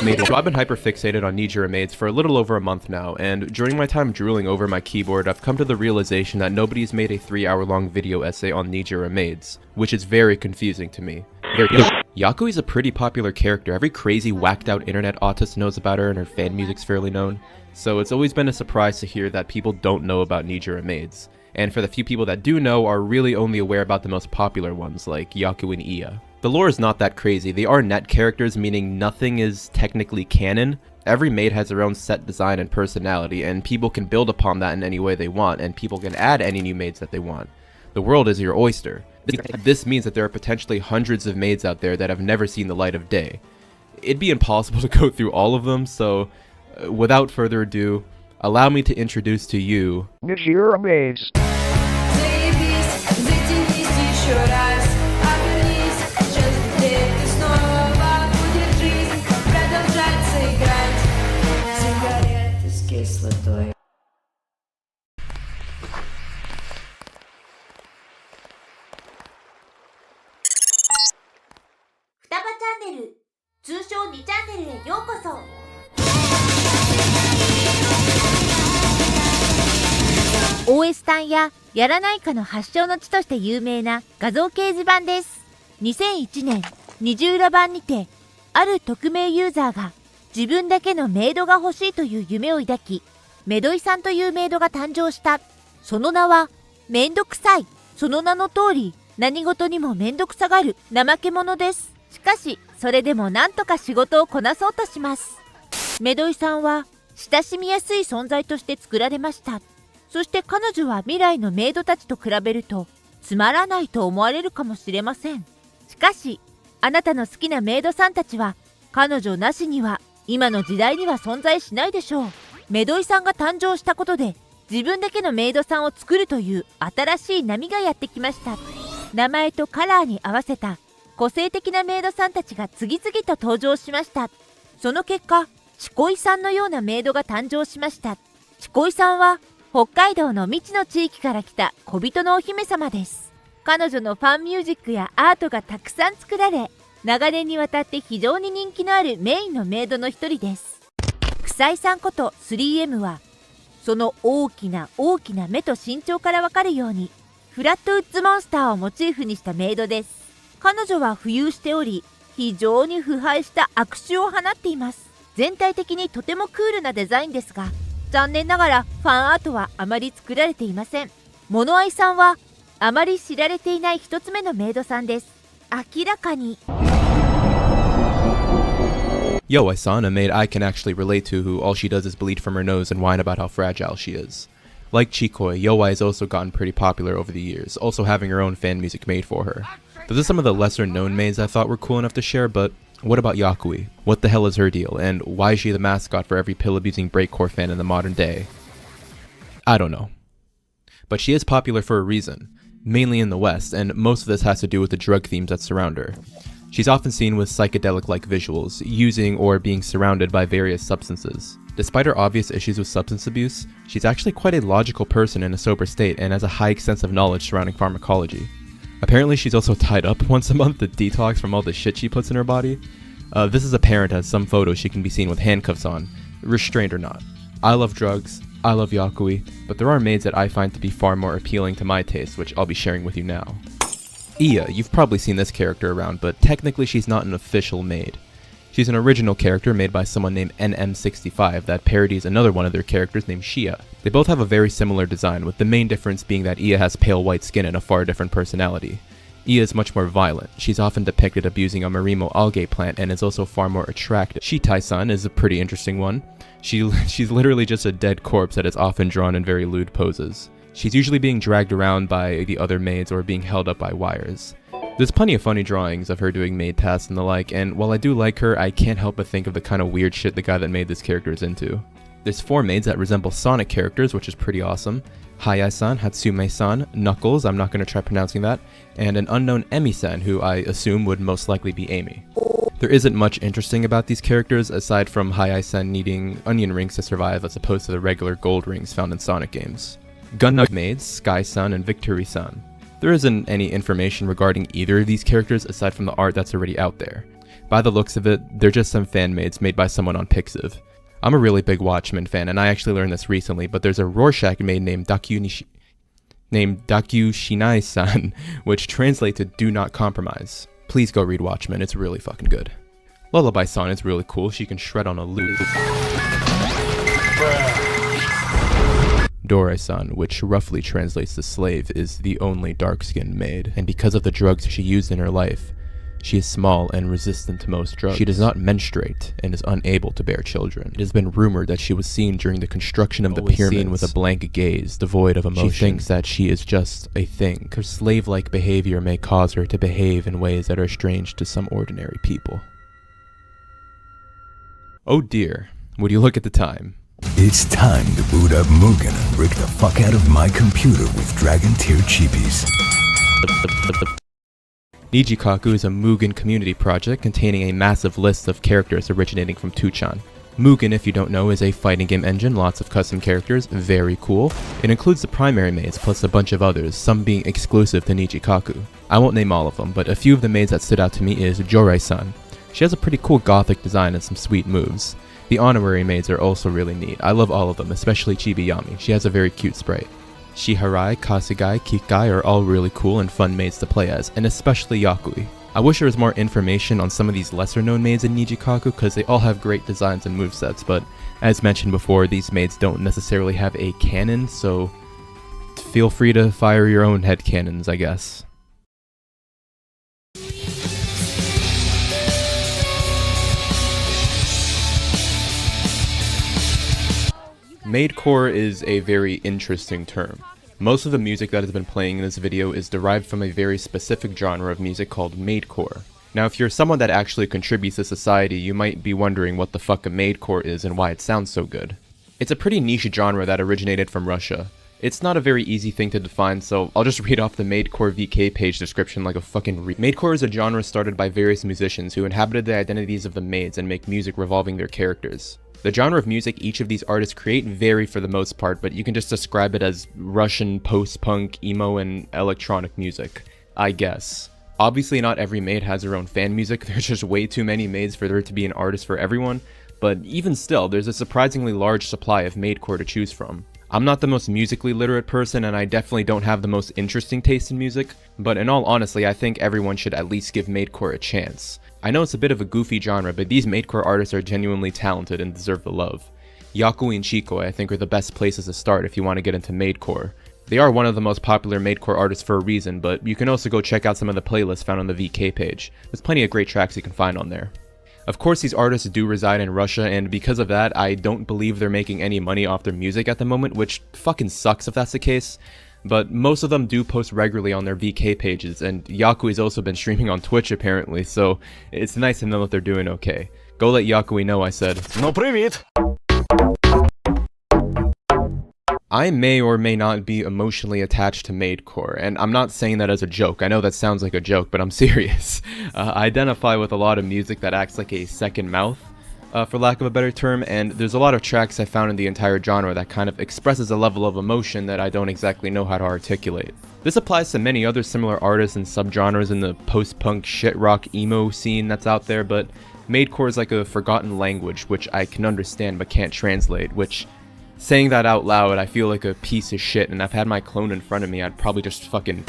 made. So I've been hyper-fixated on nijiura maids for a little over a month now, and during my time drooling over my keyboard, I've come to the realization that nobody's made a 3-hour-long video essay on nijiura maids, which is very confusing to me. Yakui's a pretty popular character. Every crazy, whacked-out internet autist knows about her, and her fan music's fairly known. So it's always been a surprise to hear that people don't know about nijiura maids. And for the few people that do know, are really only aware about the most popular ones, like Yaku and Iya. The lore is not that crazy. They are net characters, meaning nothing is technically canon. Every maid has their own set design and personality, and people can build upon that in any way they want, and people can add any new maids that they want. The world is your oyster. This means that there are potentially hundreds of maids out there that have never seen the light of day. It'd be impossible to go through all of them, so without further ado, allow me to introduce to you nijiura maids. OS 端ややらないかの発祥の地として有名な画像掲示板です。2001年、nijiura版にて、ある匿名ユーザーが自分だけのメイドが欲しいという夢を抱き、メドイさんというメイドが誕生した。その名は、めんどくさい。その名の通り、何事にもめんどくさがる怠け者です。しかし、それでもなんとか仕事をこなそうとします。メドイさんは、親しみやすい存在として作られました。そして彼女は未来のメイドたちと比べるとつまらないと思われるかもしれません。しかし、あなたの好きなメイドさんたちは彼女なしには今の時代には存在しないでしょう。メドイさんが誕生したことで自分だけのメイドさんを作るという新しい波がやってきました。名前とカラーに合わせた個性的なメイドさんたちが次々と登場しました。その結果、チコイさんのようなメイドが誕生しました。チコイさんは北海道の未知の地域から来た小人のお姫様です。彼女のファンミュージックやアートがたくさん作られ、長年にわたって非常に人気のあるメインのメイドの一人です。草井さんこと 3M は、その大きな目と身長からわかるように、フラットウッズモンスターをモチーフにしたメイドです。彼女は浮遊しており、非常に腐敗した悪臭を放っています。全体的にとてもクールなデザインですが、残念ながらファンアートはあまり作られていません。モノアイさんはあまり知られていない一つ目のメイドさんです。明らかに。Yo, I saw a maid I can actually relate to who all she does is bleed from her nose and whine about how fragile she is. Like Chikoi, Yowai has also gotten pretty popular over the years, also having her own fan music made for her. Those are some of the lesser known maids I thought were cool enough to share, but what about Yakui? What the hell is her deal, and why is she the mascot for every pill-abusing breakcore fan in the modern day? I don't know. But she is popular for a reason, mainly in the West, and most of this has to do with the drug themes that surround her. She's often seen with psychedelic-like visuals, using or being surrounded by various substances. Despite her obvious issues with substance abuse, she's actually quite a logical person in a sober state and has a high extensive knowledge surrounding pharmacology. Apparently she's also tied up once a month to detox from all the shit she puts in her body. This is apparent as some photos she can be seen with handcuffs on, restrained or not. I love drugs, I love Yakui, but there are maids that I find to be far more appealing to my taste, which I'll be sharing with you now. Iya, you've probably seen this character around, but technically she's not an official maid. She's an original character made by someone named NM65 that parodies another one of their characters named Shia. They both have a very similar design, with the main difference being that Iya has pale white skin and a far different personality. Iya is much more violent. She's often depicted abusing a Marimo algae plant and is also far more attractive. Shitai-san is a pretty interesting one. She's literally just a dead corpse that is often drawn in very lewd poses. She's usually being dragged around by the other maids or being held up by wires. There's plenty of funny drawings of her doing maid tasks and the like, and while I do like her, I can't help but think of the kind of weird shit the guy that made this character is into. There's 4 maids that resemble Sonic characters, which is pretty awesome. Hayai-san, Hatsume-san, Knuckles, I'm not going to try pronouncing that, and an unknown Emi-san, who I assume would most likely be Amy. There isn't much interesting about these characters, aside from Hayai-san needing onion rings to survive as opposed to the regular gold rings found in Sonic games. Gundam maids, Sky-san and Victory-san. There isn't any information regarding either of these characters aside from the art that's already out there. By the looks of it, they're just some fan maids made by someone on Pixiv. I'm a really big Watchmen fan, and I actually learned this recently, but there's a Rorschach maid named Dakyu Shinai-san, which translates to do not compromise. Please go read Watchmen, it's really fucking good. Lullaby-san is really cool, she can shred on a lute. Dore-san, which roughly translates to slave, is the only dark-skinned maid, and because of the drugs she used in her life, she is small and resistant to most drugs. She does not menstruate and is unable to bear children. It has been rumored that she was seen during the construction of the pyramids with a blank gaze, devoid of emotion. She thinks that she is just a thing. Her slave-like behavior may cause her to behave in ways that are strange to some ordinary people. Oh dear, would you look at the time? It's time to boot up Mugen and break the fuck out of my computer with Dragon Tier cheapies. Nijikaku is a Mugen community project containing a massive list of characters originating from Tuchan. Mugen, if you don't know, is a fighting game engine, lots of custom characters, very cool. It includes the primary maids plus a bunch of others, some being exclusive to Nijikaku. I won't name all of them, but a few of the maids that stood out to me is Jorei-san. She has a pretty cool gothic design and some sweet moves. The honorary maids are also really neat. I love all of them, especially Chibiyami. She has a very cute sprite. Shiharai, Kasugai, Kikai are all really cool and fun maids to play as, and especially Yakui. I wish there was more information on some of these lesser known maids in Nijikaku because they all have great designs and movesets, but as mentioned before, these maids don't necessarily have a canon, so feel free to fire your own headcanons, I guess. Maidcore is a very interesting term. Most of the music that has been playing in this video is derived from a very specific genre of music called maidcore. Now if you're someone that actually contributes to society, you might be wondering what the fuck a maidcore is and why it sounds so good. It's a pretty niche genre that originated from Russia. It's not a very easy thing to define, so I'll just read off the maidcore VK page description like a fucking Maidcore is a genre started by various musicians who inhabited the identities of the maids and make music revolving their characters. The genre of music each of these artists create vary for the most part, but you can just describe it as Russian post-punk, emo, and electronic music, I guess. Obviously not every maid has her own fan music, there's just way too many maids for there to be an artist for everyone, but even still, there's a surprisingly large supply of maidcore to choose from. I'm not the most musically literate person, and I definitely don't have the most interesting taste in music, but in all honesty, I think everyone should at least give maidcore a chance. I know it's a bit of a goofy genre, but these maidcore artists are genuinely talented and deserve the love. Yakui and Chikoi I think are the best places to start if you want to get into maidcore. They are one of the most popular maidcore artists for a reason, but you can also go check out some of the playlists found on the VK page. There's plenty of great tracks you can find on there. Of course these artists do reside in Russia, and because of that, I don't believe they're making any money off their music at the moment, which fucking sucks if that's the case. But most of them do post regularly on their VK pages, and Yakui's also been streaming on Twitch apparently, so it's nice to know that they're doing okay. Go let Yakui know I said, "No привет!" I may or may not be emotionally attached to maidcore, and I'm not saying that as a joke. I know that sounds like a joke, but I'm serious. I identify with a lot of music that acts like a second mouth, for lack of a better term, and there's a lot of tracks I found in the entire genre that kind of expresses a level of emotion that I don't exactly know how to articulate. This applies to many other similar artists and subgenres in the post-punk shit rock emo scene that's out there, but maidcore is like a forgotten language which I can understand but can't translate, which, saying that out loud, I feel like a piece of shit, and if I had my clone in front of me, I'd probably just fucking...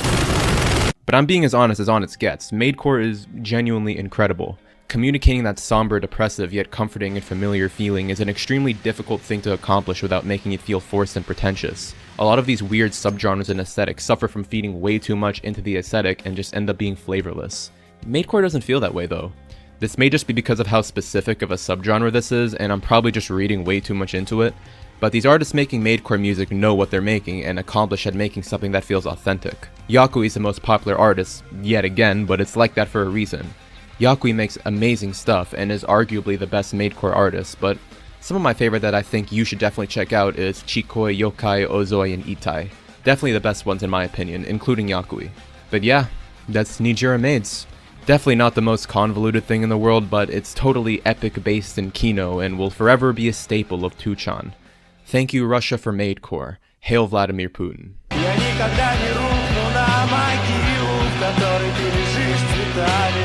But I'm being as honest gets. Maidcore is genuinely incredible. Communicating that somber, depressive, yet comforting and familiar feeling is an extremely difficult thing to accomplish without making it feel forced and pretentious. A lot of these weird subgenres and aesthetics suffer from feeding way too much into the aesthetic and just end up being flavorless. Maidcore doesn't feel that way though. This may just be because of how specific of a subgenre this is, and I'm probably just reading way too much into it, but these artists making maidcore music know what they're making and accomplish at making something that feels authentic. Yakui is the most popular artist, yet again, but it's like that for a reason. Yakui makes amazing stuff and is arguably the best maidcore artist, but some of my favorite that I think you should definitely check out is Chikoi, Yokai, Ozoi, and Itai. Definitely the best ones in my opinion, including Yakui. But yeah, that's Nijiura Maids. Definitely not the most convoluted thing in the world, but it's totally epic based in Kino and will forever be a staple of Tuchan. Thank you Russia for maidcore. Hail Vladimir Putin. Я никогда не рухну на могилу, в которой ты лежишь цветами.